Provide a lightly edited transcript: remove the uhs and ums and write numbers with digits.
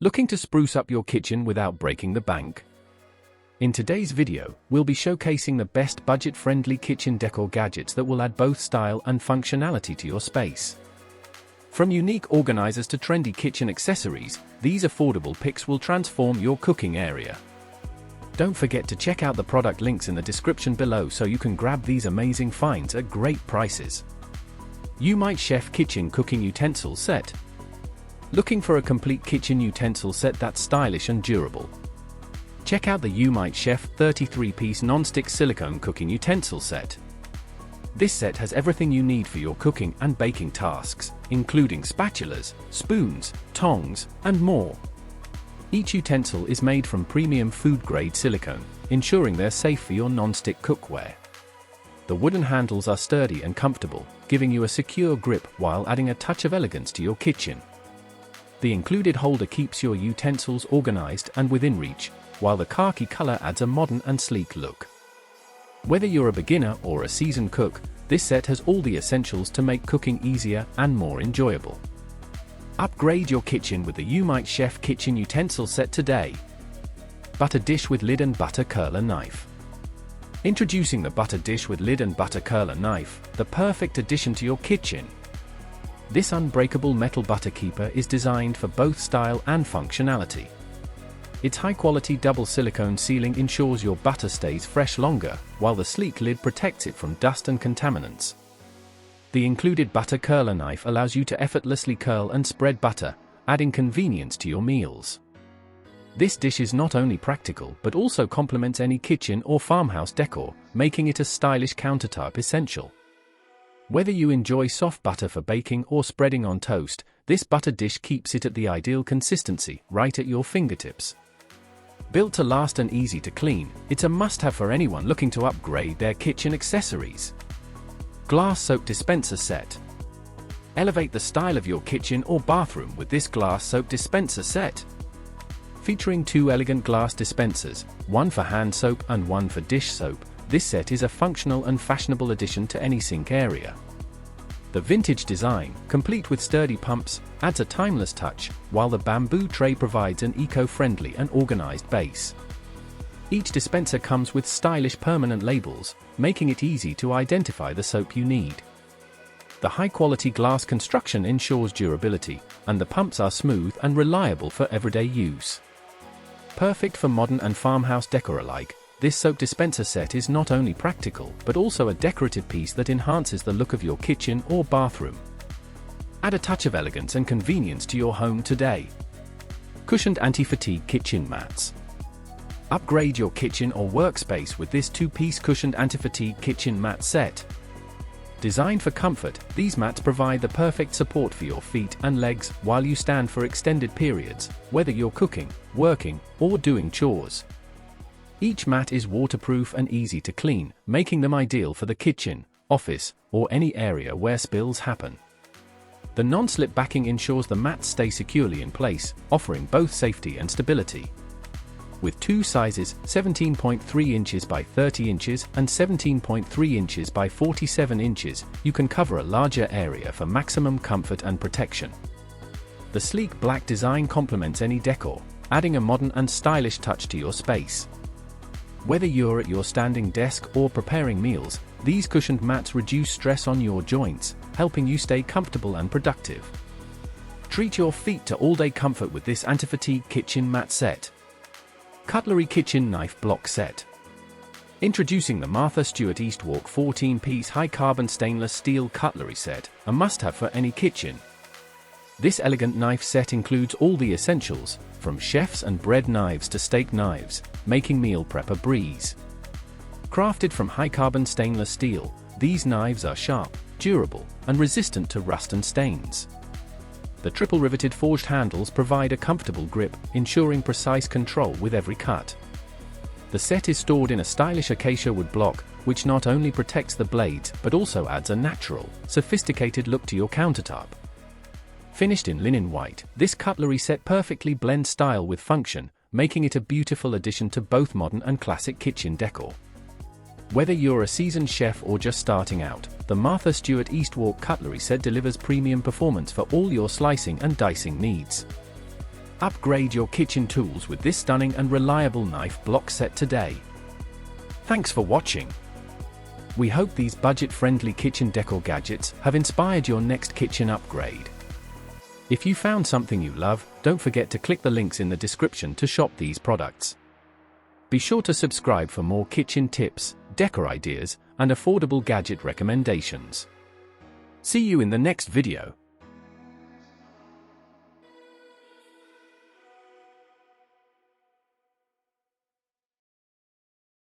Looking to spruce up your kitchen without breaking the bank? In today's video, we'll be showcasing the best budget-friendly kitchen decor gadgets that will add both style and functionality to your space. From unique organizers to trendy kitchen accessories, these affordable picks will transform your cooking area. Don't forget to check out the product links in the description below so you can grab these amazing finds at great prices. You Might Chef Kitchen Cooking Utensil Set. Looking for a complete kitchen utensil set that's stylish and durable? Check out the You Might Chef 33-piece non-stick silicone cooking utensil set. This set has everything you need for your cooking and baking tasks, including spatulas, spoons, tongs, and more. Each utensil is made from premium food-grade silicone, ensuring they're safe for your non-stick cookware. The wooden handles are sturdy and comfortable, giving you a secure grip while adding a touch of elegance to your kitchen. The included holder keeps your utensils organized and within reach, while the khaki color adds a modern and sleek look. Whether you're a beginner or a seasoned cook, this set has all the essentials to make cooking easier and more enjoyable. Upgrade your kitchen with the You Might Chef Kitchen Utensil Set today. Butter dish with lid and butter curler knife. Introducing the butter dish with lid and butter curler knife, the perfect addition to your kitchen. This unbreakable metal butter keeper is designed for both style and functionality. Its high-quality double silicone sealing ensures your butter stays fresh longer, while the sleek lid protects it from dust and contaminants. The included butter curler knife allows you to effortlessly curl and spread butter, adding convenience to your meals. This dish is not only practical but also complements any kitchen or farmhouse decor, making it a stylish countertop essential. Whether you enjoy soft butter for baking or spreading on toast, this butter dish keeps it at the ideal consistency, right at your fingertips. Built to last and easy to clean, it's a must-have for anyone looking to upgrade their kitchen accessories. Glass soap dispenser set. Elevate the style of your kitchen or bathroom with this glass soap dispenser set. Featuring two elegant glass dispensers, one for hand soap and one for dish soap, this set is a functional and fashionable addition to any sink area. The vintage design, complete with sturdy pumps, adds a timeless touch, while the bamboo tray provides an eco-friendly and organized base. Each dispenser comes with stylish permanent labels, making it easy to identify the soap you need. The high-quality glass construction ensures durability, and the pumps are smooth and reliable for everyday use. Perfect for modern and farmhouse decor alike, this soap dispenser set is not only practical but also a decorative piece that enhances the look of your kitchen or bathroom. Add a touch of elegance and convenience to your home today. Cushioned anti-fatigue kitchen mats. Upgrade your kitchen or workspace with this two-piece cushioned anti-fatigue kitchen mat set. Designed for comfort, these mats provide the perfect support for your feet and legs while you stand for extended periods, whether you're cooking, working, or doing chores. Each mat is waterproof and easy to clean, making them ideal for the kitchen, office, or any area where spills happen. The non-slip backing ensures the mats stay securely in place, offering both safety and stability. With two sizes, 17.3 inches by 30 inches and 17.3 inches by 47 inches, you can cover a larger area for maximum comfort and protection. The sleek black design complements any decor, adding a modern and stylish touch to your space. Whether you're at your standing desk or preparing meals, these cushioned mats reduce stress on your joints, helping you stay comfortable and productive. Treat your feet to all-day comfort with this anti-fatigue kitchen mat set. Cutlery kitchen knife block set. Introducing the Martha Stewart Eastwalk 14-piece high-carbon stainless steel cutlery set, a must-have for any kitchen. This elegant knife set includes all the essentials, from chefs and bread knives to steak knives, making meal prep a breeze. Crafted from high-carbon stainless steel, these knives are sharp, durable, and resistant to rust and stains. The triple-riveted forged handles provide a comfortable grip, ensuring precise control with every cut. The set is stored in a stylish acacia wood block, which not only protects the blades but also adds a natural, sophisticated look to your countertop. Finished in linen white, this cutlery set perfectly blends style with function, making it a beautiful addition to both modern and classic kitchen decor. Whether you're a seasoned chef or just starting out, the Martha Stewart Eastwalk cutlery set delivers premium performance for all your slicing and dicing needs. Upgrade your kitchen tools with this stunning and reliable knife block set today. Thanks for watching. We hope these budget-friendly kitchen decor gadgets have inspired your next kitchen upgrade. If you found something you love, don't forget to click the links in the description to shop these products. Be sure to subscribe for more kitchen tips, decor ideas, and affordable gadget recommendations. See you in the next video.